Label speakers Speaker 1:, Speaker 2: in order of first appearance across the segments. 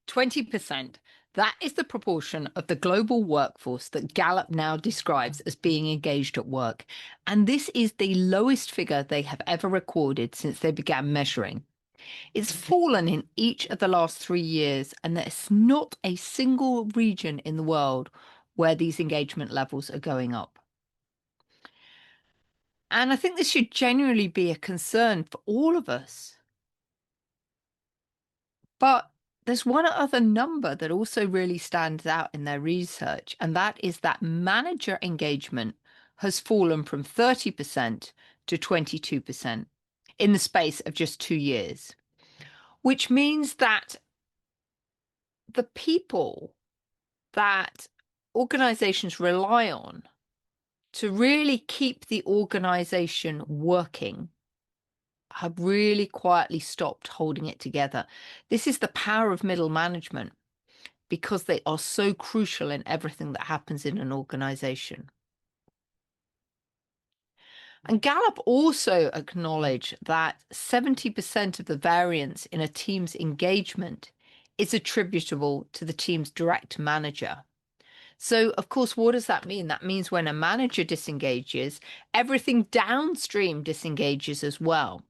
Speaker 1: 20%. That is the proportion of the global workforce that Gallup now describes as being engaged at work. And this is the lowest figure they have ever recorded since they began measuring. It's fallen in each of the last 3 years, and there's not a single region in the world where these engagement levels are going up. And I think this should genuinely be a concern for all of us. But there's one other number that also really stands out in their research, and that is that manager engagement has fallen from 30% to 22% in the space of just 2 years, which means that the people that organizations rely on to really keep the organization working have really quietly stopped holding it together. This is the power of middle management, because they are so crucial in everything that happens in an organization. And Gallup also acknowledged that 70% of the variance in a team's engagement is attributable to the team's direct manager. So, of course, what does that mean? That means when a manager disengages, everything downstream disengages as well.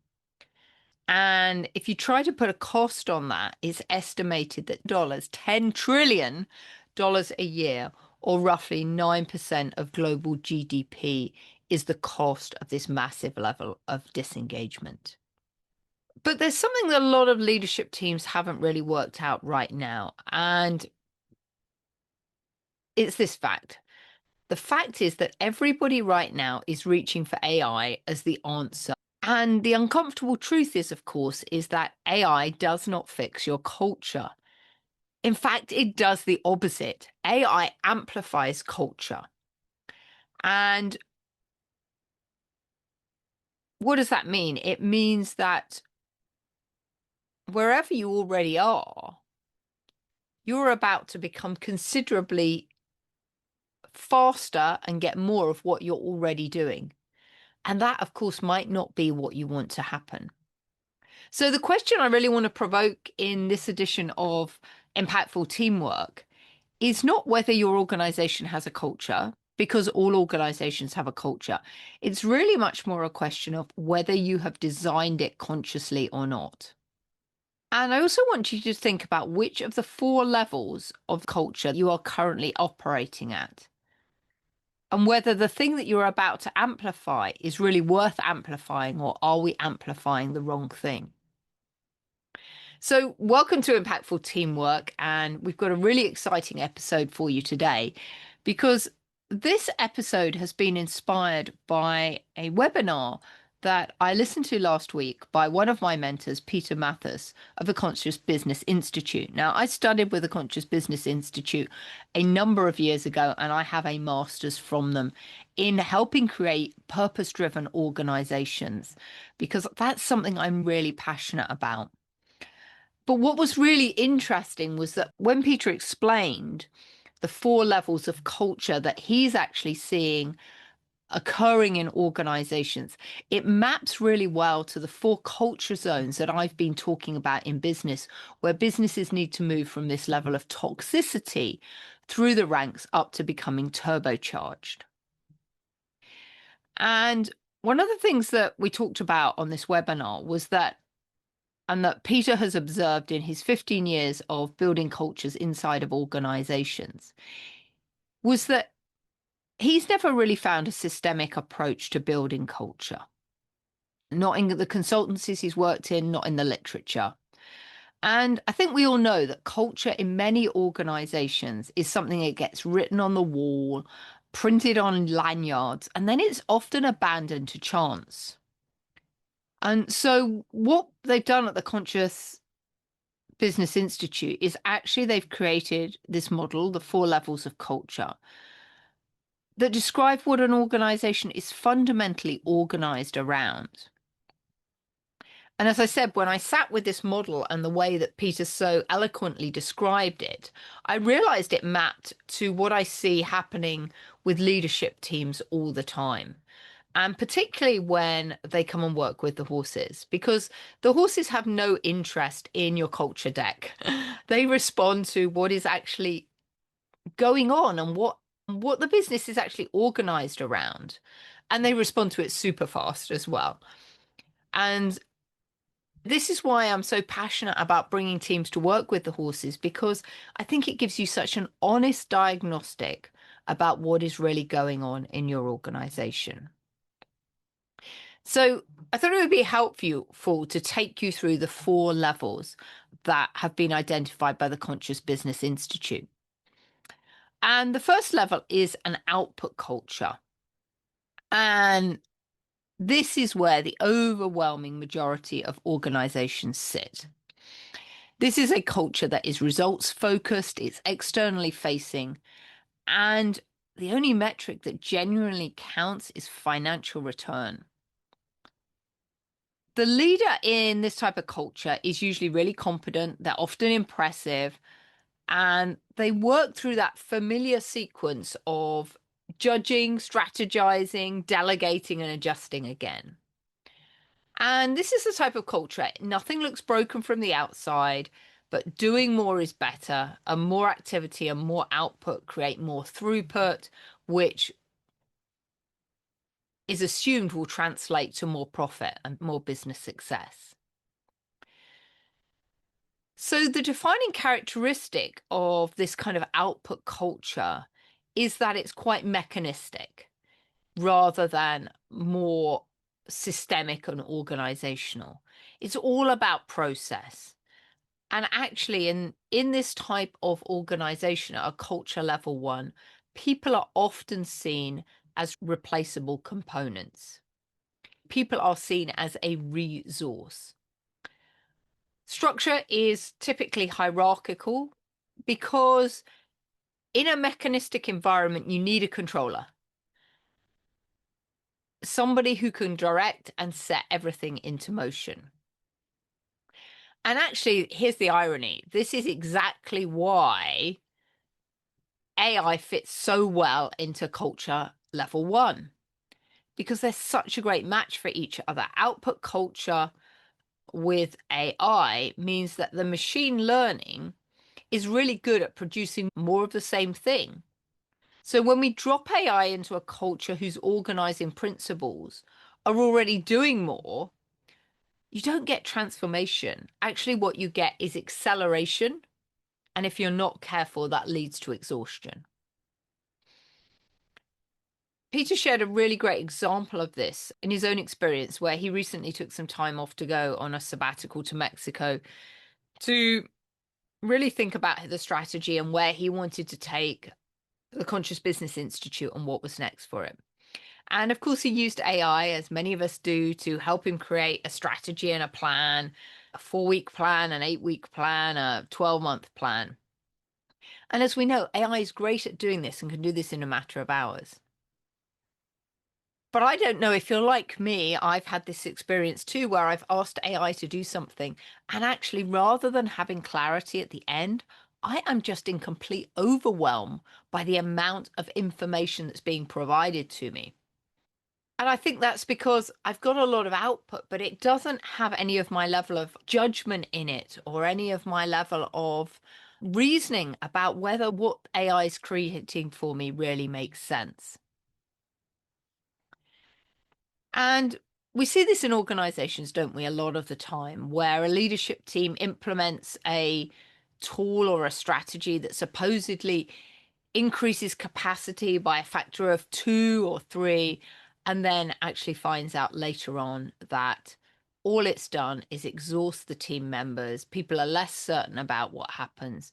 Speaker 1: And if you try to put a cost on that, it's estimated that $10 trillion a year, or roughly 9% of global GDP, is the cost of this massive level of disengagement. But there's something that a lot of leadership teams haven't really worked out right now, and it's this fact. The fact is that everybody right now is reaching for AI as the answer. And the uncomfortable truth is, of course, is that AI does not fix your culture. In fact, it does the opposite. AI amplifies culture. And what does that mean? It means that wherever you already are, you're about to become considerably faster and get more of what you're already doing. And that, of course, might not be what you want to happen. So the question I really want to provoke in this edition of Impactful Teamwork is not whether your organization has a culture, because all organizations have a culture. It's really much more a question of whether you have designed it consciously or not. And I also want you to think about which of the 4 levels of culture you are currently operating at, and whether the thing that you're about to amplify is really worth amplifying, or are we amplifying the wrong thing? So, welcome to Impactful Teamwork, and we've got a really exciting episode for you today, because this episode has been inspired by a webinar that I listened to last week by one of my mentors, Peter Matthies of the Conscious Business Institute. Now, I studied with the Conscious Business Institute a number of years ago, and I have a master's from them in helping create purpose-driven organizations, because that's something I'm really passionate about. But what was really interesting was that when Peter explained the 4 levels of culture that he's actually seeing occurring in organizations, it maps really well to the 4 culture zones that I've been talking about in business, where businesses need to move from this level of toxicity through the ranks up to becoming turbocharged. And one of the things that we talked about on this webinar was that, and that Peter has observed in his 15 years of building cultures inside of organizations, was that he's never really found a systemic approach to building culture. Not in the consultancies he's worked in, not in the literature. And I think we all know that culture in many organizations is something that gets written on the wall, printed on lanyards, and then it's often abandoned to chance. And so what they've done at the Conscious Business Institute is actually they've created this model, the 4 levels of culture, that describe what an organization is fundamentally organized around. And as I said, when I sat with this model and the way that Peter so eloquently described it, I realized it mapped to what I see happening with leadership teams all the time. And particularly when they come and work with the horses, because the horses have no interest in your culture deck. They respond to what is actually going on and what the business is actually organized around. And they respond to it super fast as well. And this is why I'm so passionate about bringing teams to work with the horses, because I think it gives you such an honest diagnostic about what is really going on in your organization. So I thought it would be helpful to take you through the 4 levels that have been identified by the Conscious Business Institute. And the first level is an output culture. And this is where the overwhelming majority of organizations sit. This is a culture that is results focused, it's externally facing, and the only metric that genuinely counts is financial return. The leader in this type of culture is usually really competent, they're often impressive, and they work through that familiar sequence of judging, strategizing, delegating, and adjusting again. And this is the type of culture, nothing looks broken from the outside, but doing more is better, and more activity and more output create more throughput, which is assumed will translate to more profit and more business success. So the defining characteristic of this kind of output culture is that it's quite mechanistic rather than more systemic and organizational. It's all about process. And actually, in this type of organization at a culture level 1, people are often seen as replaceable components. People are seen as a resource. Structure is typically hierarchical because in a mechanistic environment, you need a controller, somebody who can direct and set everything into motion. And actually, here's the irony. This is exactly why AI fits so well into culture level 1, because they're such a great match for each other. Output culture with AI means that the machine learning is really good at producing more of the same thing. So when we drop AI into a culture whose organizing principles are already doing more, you don't get transformation. Actually, what you get is acceleration. And if you're not careful, that leads to exhaustion. Peter shared a really great example of this in his own experience, where he recently took some time off to go on a sabbatical to Mexico to really think about the strategy and where he wanted to take the Conscious Business Institute and what was next for it. And of course, he used AI, as many of us do, to help him create a strategy and a plan, a 4-week plan, an 8-week plan, a 12-month plan. And as we know, AI is great at doing this and can do this in a matter of hours. But I don't know if you're like me, I've had this experience too, where I've asked AI to do something, and actually, rather than having clarity at the end, I am just in complete overwhelm by the amount of information that's being provided to me. And I think that's because I've got a lot of output, but it doesn't have any of my level of judgment in it or any of my level of reasoning about whether what AI is creating for me really makes sense. And we see this in organizations, don't we, a lot of the time, where a leadership team implements a tool or a strategy that supposedly increases capacity by a factor of 2 or 3, and then actually finds out later on that all it's done is exhaust the team members. People are less certain about what happens,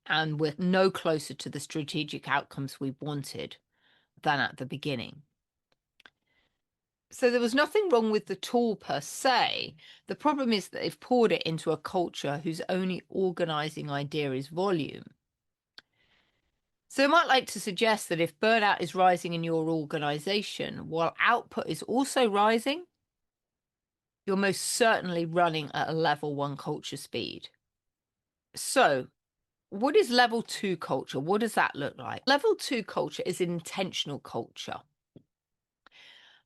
Speaker 1: and we're no closer to the strategic outcomes we wanted than at the beginning. So there was nothing wrong with the tool per se. The problem is that they've poured it into a culture whose only organizing idea is volume. So I might like to suggest that if burnout is rising in your organization while output is also rising, you're most certainly running at a level 1 culture speed. So what is level 2 culture? What does that look like? Level 2 culture is an intentional culture.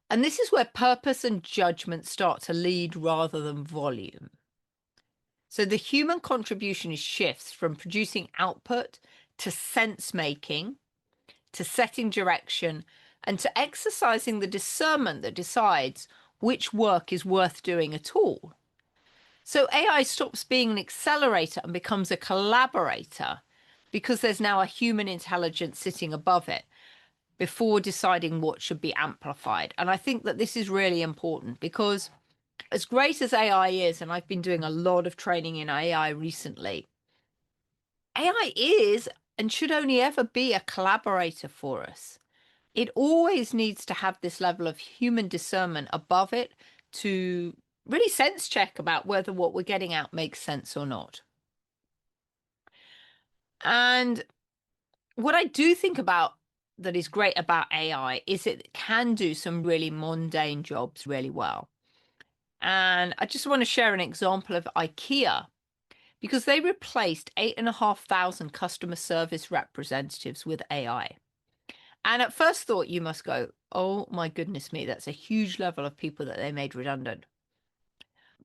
Speaker 1: And this is where purpose and judgment start to lead rather than volume. So the human contribution shifts from producing output to sense making, to setting direction, and to exercising the discernment that decides which work is worth doing at all. So AI stops being an accelerator and becomes a collaborator because there's now a human intelligence sitting above it before deciding what should be amplified. And I think that this is really important because as great as AI is, and I've been doing a lot of training in AI recently, AI is and should only ever be a collaborator for us. It always needs to have this level of human discernment above it to really sense check about whether what we're getting out makes sense or not. And what I do think about that is great about AI is it can do some really mundane jobs really well. And I just want to share an example of IKEA because they replaced 8,500 customer service representatives with AI. And at first thought, you must go, oh my goodness me, that's a huge level of people that they made redundant.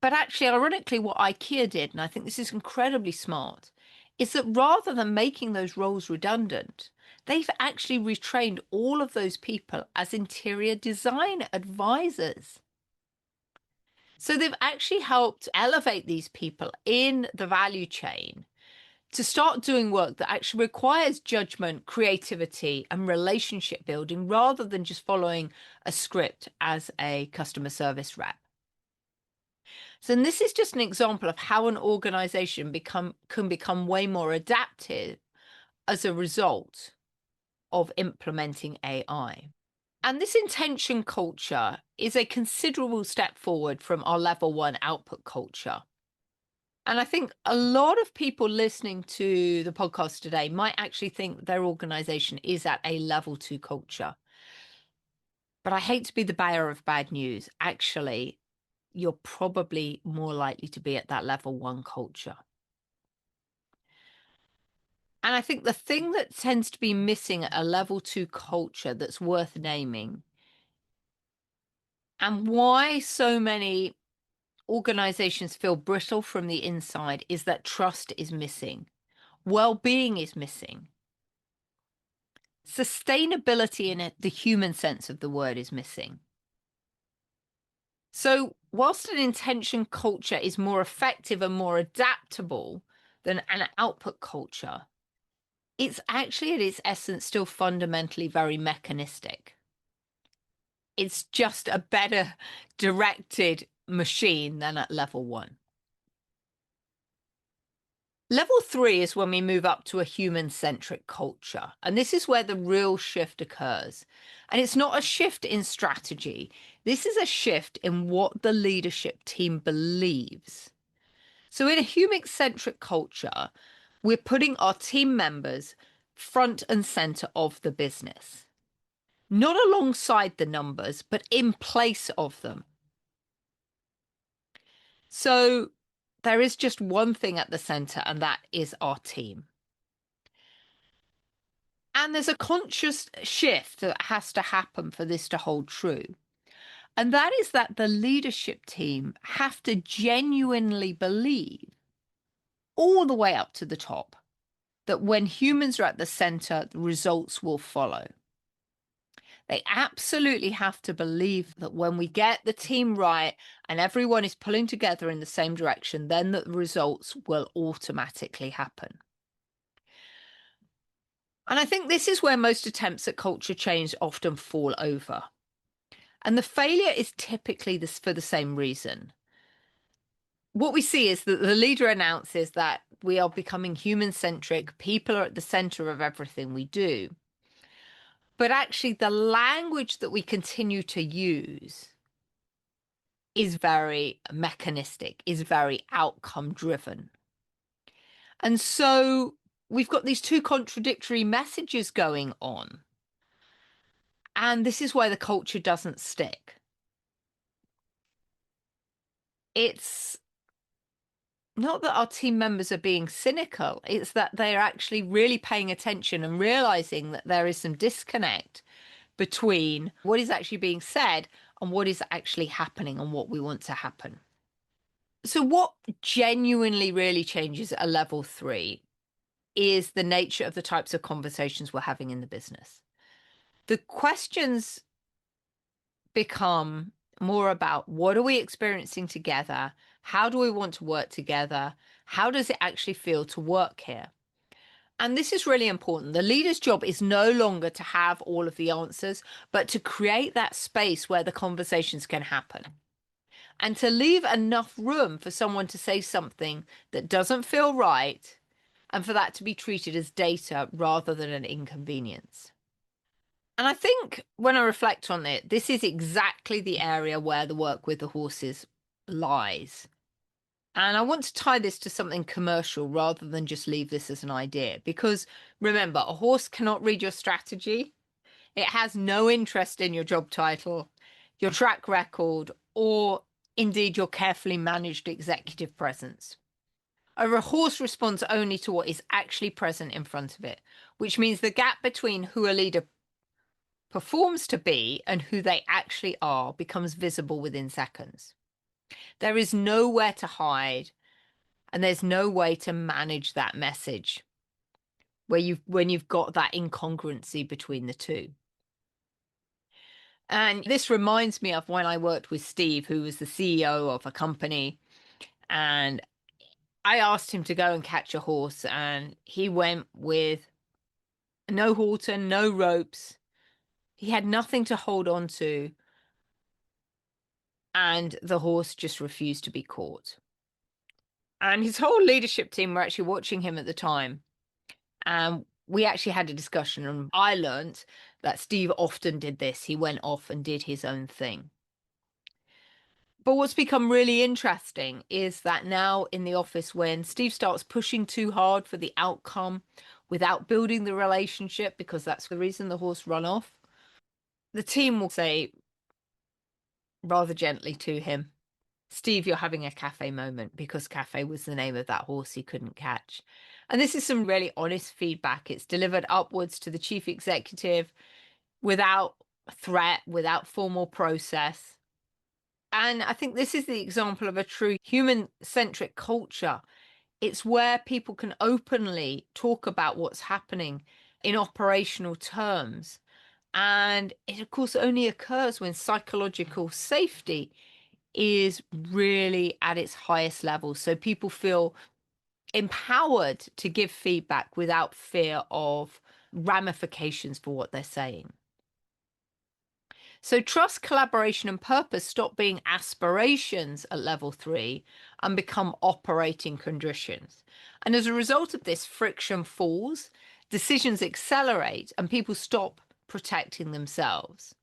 Speaker 1: But actually, ironically, what IKEA did, and I think this is incredibly smart, is that rather than making those roles redundant, they've actually retrained all of those people as interior design advisors. So they've actually helped elevate these people in the value chain to start doing work that actually requires judgment, creativity, and relationship building rather than just following a script as a customer service rep. So this is just an example of how an organization can become way more adaptive as a result of implementing AI. And this intention culture is a considerable step forward from our level 1 output culture. And I think a lot of people listening to the podcast today might actually think their organization is at a level 2 culture. But I hate to be the bearer of bad news. Actually, you're probably more likely to be at that level 1 culture. And I think the thing that tends to be missing at a level 2 culture that's worth naming, and why so many organizations feel brittle from the inside, is that trust is missing. Well-being is missing. Sustainability in the human sense of the word is missing. So whilst an intention culture is more effective and more adaptable than an output culture, it's actually at its essence still fundamentally very mechanistic. It's just a better directed machine than at level 1. Level 3 is when we move up to a human-centric culture. And this is where the real shift occurs. And it's not a shift in strategy. This is a shift in what the leadership team believes. So in a human-centric culture, we're putting our team members front and center of the business. Not alongside the numbers, but in place of them. So there is just one thing at the center, and that is our team. And there's a conscious shift that has to happen for this to hold true. And that is that the leadership team have to genuinely believe all the way up to the top that when humans are at the center, the results will follow. They absolutely have to believe that when we get the team right and everyone is pulling together in the same direction, then the results will automatically happen. And I think this is where most attempts at culture change often fall over. And the failure is typically for the same reason. What we see is that the leader announces that we are becoming human-centric, people are at the center of everything we do. But actually, the language that we continue to use is very mechanistic, is very outcome-driven. And so we've got these two contradictory messages going on. And this is why the culture doesn't stick. It's not that our team members are being cynical, it's that they're actually really paying attention and realizing that there is some disconnect between what is actually being said and what is actually happening and what we want to happen. So what genuinely really changes at a level 3 is the nature of the types of conversations we're having in the business. The questions become more about what are we experiencing together? How do we want to work together? How does it actually feel to work here? And this is really important. The leader's job is no longer to have all of the answers, but to create that space where the conversations can happen and to leave enough room for someone to say something that doesn't feel right and for that to be treated as data rather than an inconvenience. And I think when I reflect on it, this is exactly the area where the work with the horses lies. And I want to tie this to something commercial rather than just leave this as an idea. Because remember, a horse cannot read your strategy. It has no interest in your job title, your track record, or indeed your carefully managed executive presence. A horse responds only to what is actually present in front of it, which means the gap between who a leader performs to be and who they actually are becomes visible within seconds. There is nowhere to hide, and there's no way to manage that message when you've got that incongruency between the two. And this reminds me of when I worked with Steve, who was the CEO of a company, and I asked him to go and catch a horse, and he went with no halter, no ropes. He had nothing to hold on to, and the horse just refused to be caught. And his whole leadership team were actually watching him at the time. And we actually had a discussion, and I learned that Steve often did this. He went off and did his own thing. But what's become really interesting is that now in the office, when Steve starts pushing too hard for the outcome without building the relationship, because that's the reason the horse run off, the team will say rather gently to him, Steve, you're having a cafe moment, because cafe was the name of that horse he couldn't catch. And this is some really honest feedback. It's delivered upwards to the chief executive without threat, without formal process. And I think this is the example of a true human-centric culture. It's where people can openly talk about what's happening in operational terms. And it, of course, only occurs when psychological safety is really at its highest level. So people feel empowered to give feedback without fear of ramifications for what they're saying. So trust, collaboration, and purpose stop being aspirations at level 3 and become operating conditions. And as a result of this, friction falls, decisions accelerate, and people stop protecting themselves.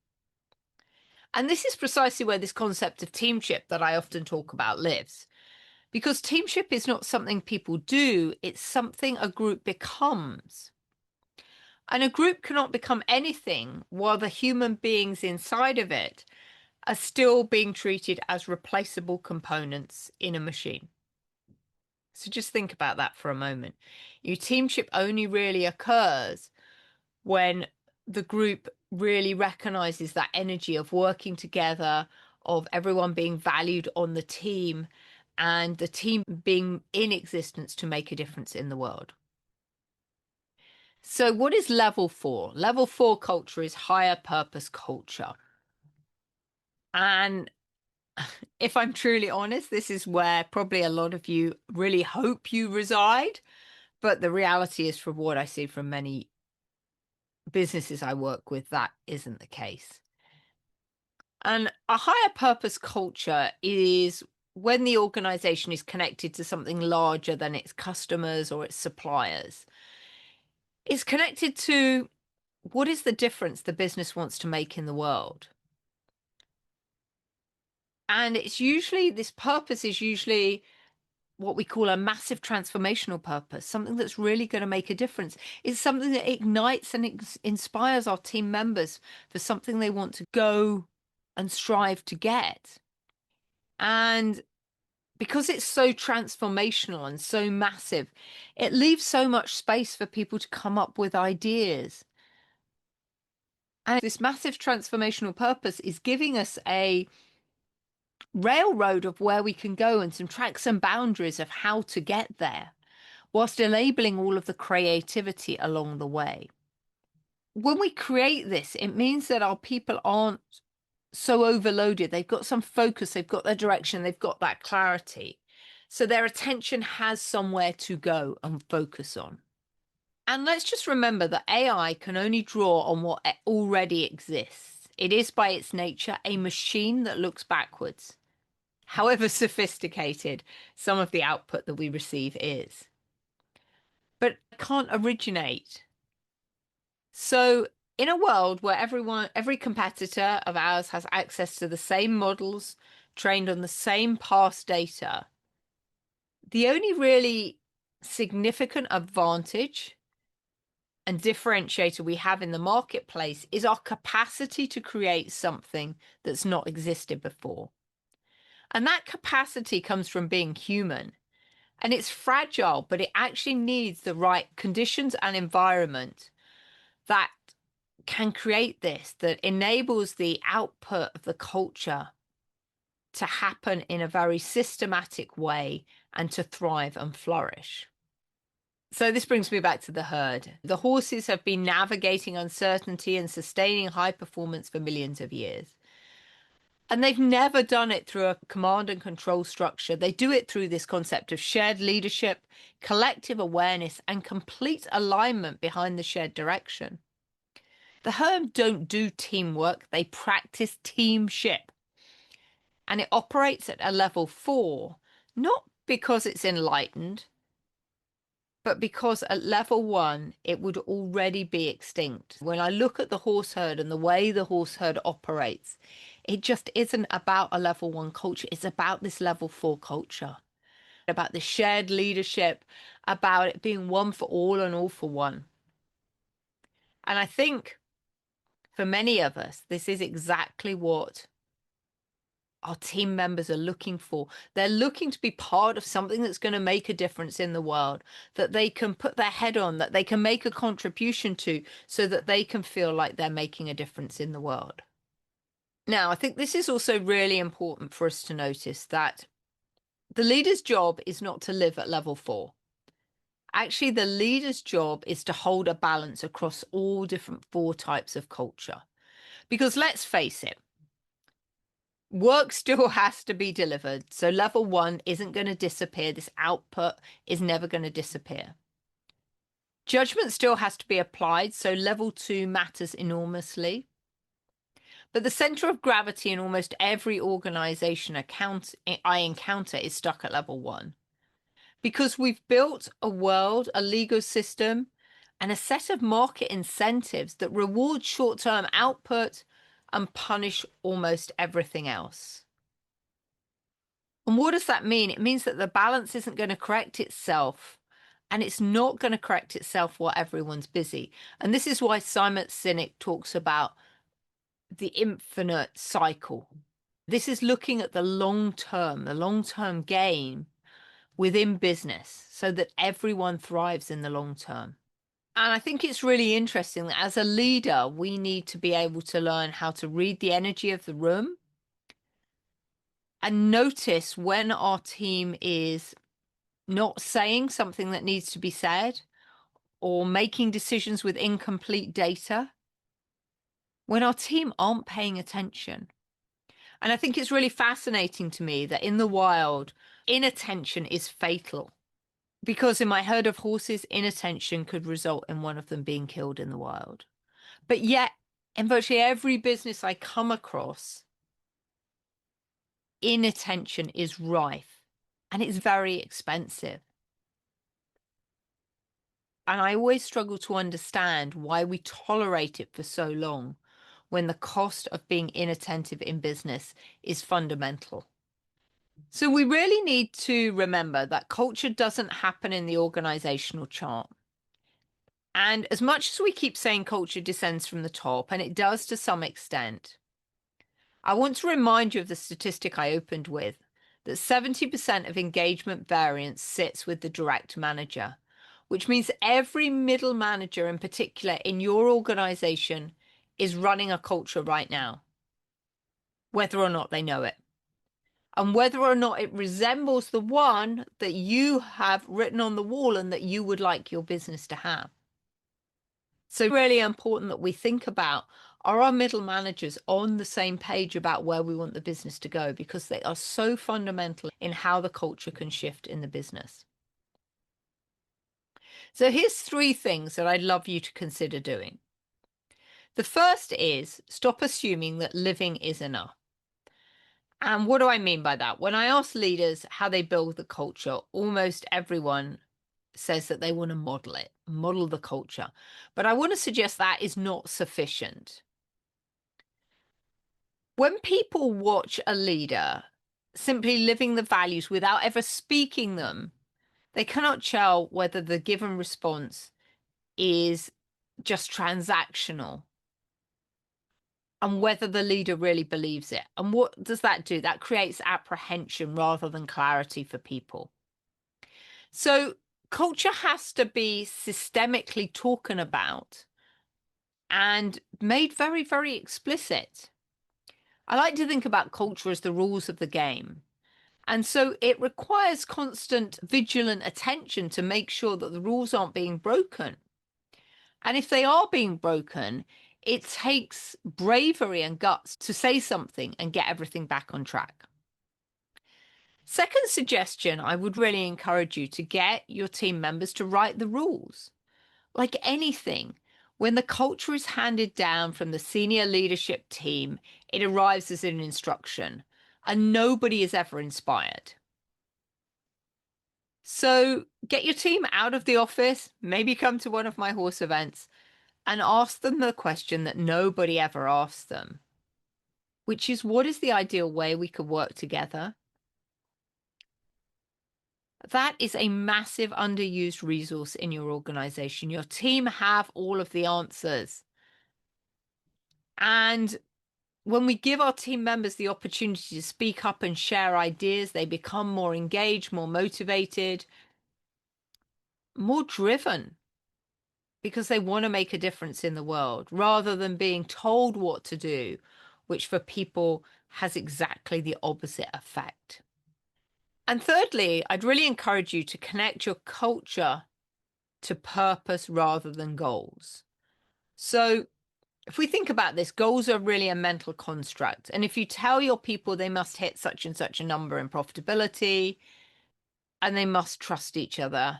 Speaker 1: And this is precisely where this concept of teamship that I often talk about lives. Because teamship is not something people do, it's something a group becomes. And a group cannot become anything while the human beings inside of it are still being treated as replaceable components in a machine. So just think about that for a moment. Your teamship only really occurs when the group really recognizes that energy of working together, of everyone being valued on the team, and the team being in existence to make a difference in the world. So what is level 4? Level 4 culture is higher purpose culture. And if I'm truly honest, this is where probably a lot of you really hope you reside. But the reality is, from what I see from many businesses I work with, that isn't the case. And a higher purpose culture is when the organization is connected to something larger than its customers or its suppliers. It's connected to what is the difference the business wants to make in the world. And it's usually, this purpose is usually what we call a massive transformational purpose, something that's really going to make a difference. It's something that ignites and inspires our team members for something they want to go and strive to get. And because it's so transformational and so massive, it leaves so much space for people to come up with ideas. And this massive transformational purpose is giving us a railroad of where we can go and some tracks and boundaries of how to get there, whilst enabling all of the creativity along the way. When we create this, it means that our people aren't so overloaded. They've got some focus, they've got their direction, they've got that clarity. So their attention has somewhere to go and focus on. And let's just remember that AI can only draw on what already exists. It is by its nature a machine that looks backwards, however sophisticated some of the output that we receive is. But it can't originate. So in a world where every competitor of ours has access to the same models, trained on the same past data, the only really significant advantage and differentiator we have in the marketplace is our capacity to create something that's not existed before. And that capacity comes from being human. And it's fragile, but it actually needs the right conditions and environment that can create this, that enables the output of the culture to happen in a very systematic way and to thrive and flourish. So this brings me back to the herd. The horses have been navigating uncertainty and sustaining high performance for millions of years. And they've never done it through a command and control structure. They do it through this concept of shared leadership, collective awareness, and complete alignment behind the shared direction. The herd don't do teamwork, they practice teamship. And it operates at a level 4, not because it's enlightened, but because at level 1, it would already be extinct. When I look at the horse herd and the way the horse herd operates, it just isn't about a level 1 culture. It's about this level 4 culture, about the shared leadership, about it being one for all and all for one. And I think for many of us, this is exactly what our team members are looking for. They're looking to be part of something that's going to make a difference in the world, that they can put their head on, that they can make a contribution to, so that they can feel like they're making a difference in the world. Now, I think this is also really important for us to notice that the leader's job is not to live at level 4. Actually, the leader's job is to hold a balance across all different 4 types of culture. Because let's face it, work still has to be delivered. So level 1 isn't going to disappear. This output is never going to disappear. Judgment still has to be applied. So level 2 matters enormously. But the center of gravity in almost every organization I encounter is stuck at level 1. Because we've built a world, a legal system, and a set of market incentives that reward short-term output and punish almost everything else. And what does that mean? It means that the balance isn't going to correct itself, and it's not going to correct itself while everyone's busy. And this is why Simon Sinek talks about the infinite cycle. This is looking at the long-term game within business so that everyone thrives in the long term. And I think it's really interesting that as a leader, we need to be able to learn how to read the energy of the room and notice when our team is not saying something that needs to be said or making decisions with incomplete data, when our team aren't paying attention. And I think it's really fascinating to me that in the wild, inattention is fatal. Because in my herd of horses, inattention could result in one of them being killed in the wild. But yet, in virtually every business I come across, inattention is rife and it's very expensive. And I always struggle to understand why we tolerate it for so long when the cost of being inattentive in business is fundamental. So we really need to remember that culture doesn't happen in the organizational chart. And as much as we keep saying culture descends from the top, and it does to some extent, I want to remind you of the statistic I opened with, that 70% of engagement variance sits with the direct manager, which means every middle manager in particular in your organization is running a culture right now, whether or not they know it, and whether or not it resembles the one that you have written on the wall and that you would like your business to have. So really important that we think about, are our middle managers on the same page about where we want the business to go? Because they are so fundamental in how the culture can shift in the business. So here's 3 things that I'd love you to consider doing. The first is stop assuming that living is enough. And what do I mean by that? When I ask leaders how they build the culture, almost everyone says that they want to model it, model the culture. But I want to suggest that is not sufficient. When people watch a leader simply living the values without ever speaking them, they cannot tell whether the given response is just transactional and whether the leader really believes it. And what does that do? That creates apprehension rather than clarity for people. So culture has to be systemically talked about and made very, very explicit. I like to think about culture as the rules of the game. And so it requires constant vigilant attention to make sure that the rules aren't being broken. And if they are being broken, it takes bravery and guts to say something and get everything back on track. Second suggestion, I would really encourage you to get your team members to write the rules. Like anything, when the culture is handed down from the senior leadership team, it arrives as an instruction and nobody is ever inspired. So get your team out of the office, maybe come to one of my horse events and ask them the question that nobody ever asks them, which is, what is the ideal way we could work together? That is a massive underused resource in your organization. Your team have all of the answers. And when we give our team members the opportunity to speak up and share ideas, they become more engaged, more motivated, more driven, because they want to make a difference in the world rather than being told what to do, which for people has exactly the opposite effect. And thirdly, I'd really encourage you to connect your culture to purpose rather than goals. So if we think about this, goals are really a mental construct. And if you tell your people they must hit such and such a number in profitability and they must trust each other,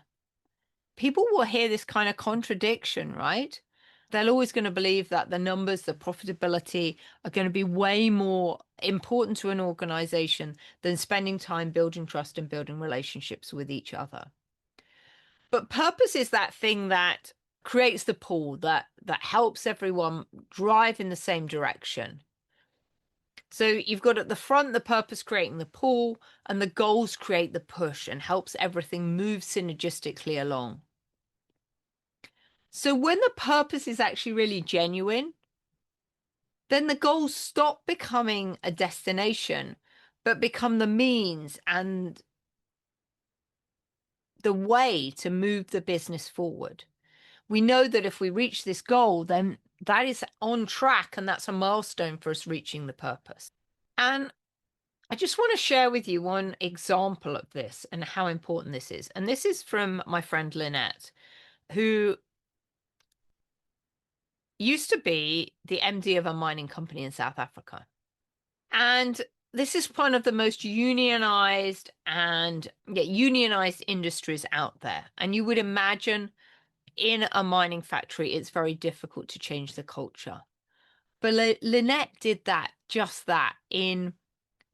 Speaker 1: people will hear this kind of contradiction, right? They're always going to believe that the numbers, the profitability are going to be way more important to an organization than spending time building trust and building relationships with each other. But purpose is that thing that creates the pull, that helps everyone drive in the same direction. So you've got at the front the purpose creating the pull, and the goals create the push and helps everything move synergistically along. So when the purpose is actually really genuine, then the goals stop becoming a destination, but become the means and the way to move the business forward. We know that if we reach this goal, then that is on track and that's a milestone for us reaching the purpose. And I just want to share with you one example of this and how important this is. And this is from my friend Lynette, who used to be the MD of a mining company in South Africa. And this is one of the most unionized industries out there. And you would imagine in a mining factory, it's very difficult to change the culture. But Lynette did just that in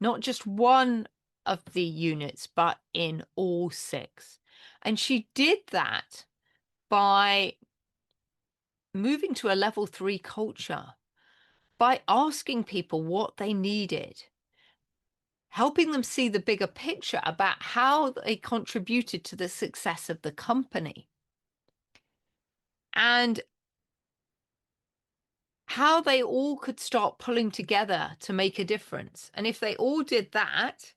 Speaker 1: not just one of the units, but in all 6. And she did that by moving to a level 3 culture, by asking people what they needed, helping them see the bigger picture about how they contributed to the success of the company and how they all could start pulling together to make a difference. And if they all did that,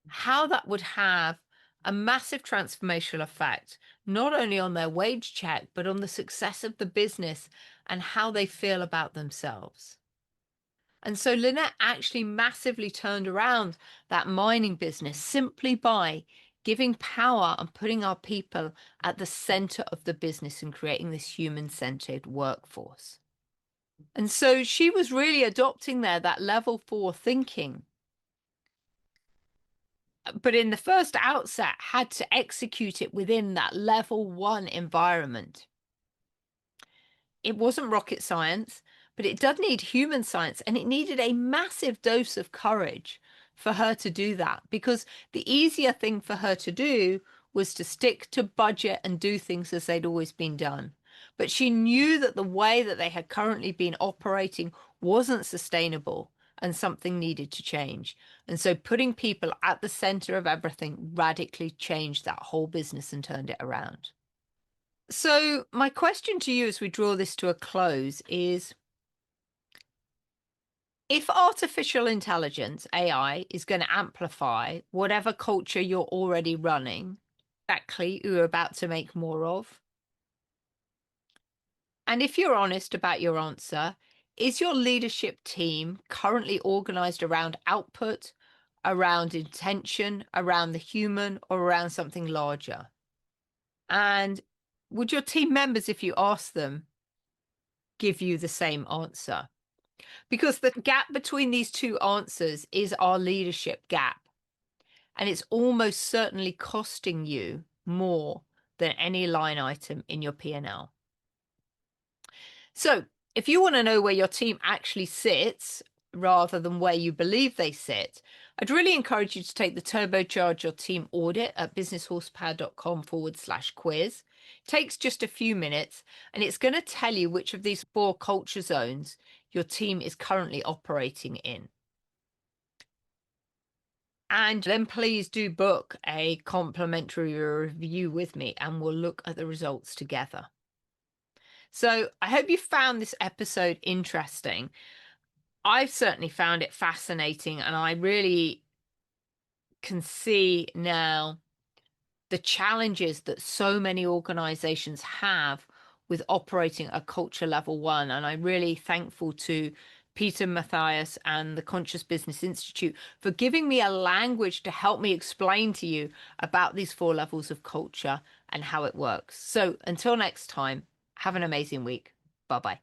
Speaker 1: how that would have a massive transformational effect, not only on their wage check, but on the success of the business and how they feel about themselves. And so Lynette actually massively turned around that mining business simply by giving power and putting our people at the center of the business and creating this human-centered workforce. And so she was really adopting there that level 4 thinking, but in the first outset had to execute it within that level 1 environment. It wasn't rocket science, but it did need human science, and it needed a massive dose of courage for her to do that, because the easier thing for her to do was to stick to budget and do things as they'd always been done. But she knew that the way that they had currently been operating wasn't sustainable and something needed to change. And so putting people at the center of everything radically changed that whole business and turned it around. So my question to you as we draw this to a close is, if artificial intelligence, AI, is going to amplify whatever culture you're already running, exactly you're about to make more of, and if you're honest about your answer, is your leadership team currently organized around output, around intention, around the human, or around something larger? And would your team members, if you ask them, give you the same answer? Because the gap between these two answers is our leadership gap. And it's almost certainly costing you more than any line item in your P&L. So if you want to know where your team actually sits rather than where you believe they sit, I'd really encourage you to take the Turbocharge Your Team audit at businesshorsepower.com/quiz. It takes just a few minutes, and it's going to tell you which of these 4 culture zones your team is currently operating in. And then please do book a complimentary review with me, and we'll look at the results together. So I hope you found this episode interesting. I've certainly found it fascinating, and I really can see now the challenges that so many organizations have with operating at culture level 1. And I'm really thankful to Peter Matthies and the Conscious Business Institute for giving me a language to help me explain to you about these 4 levels of culture and how it works. So until next time, have an amazing week. Bye-bye.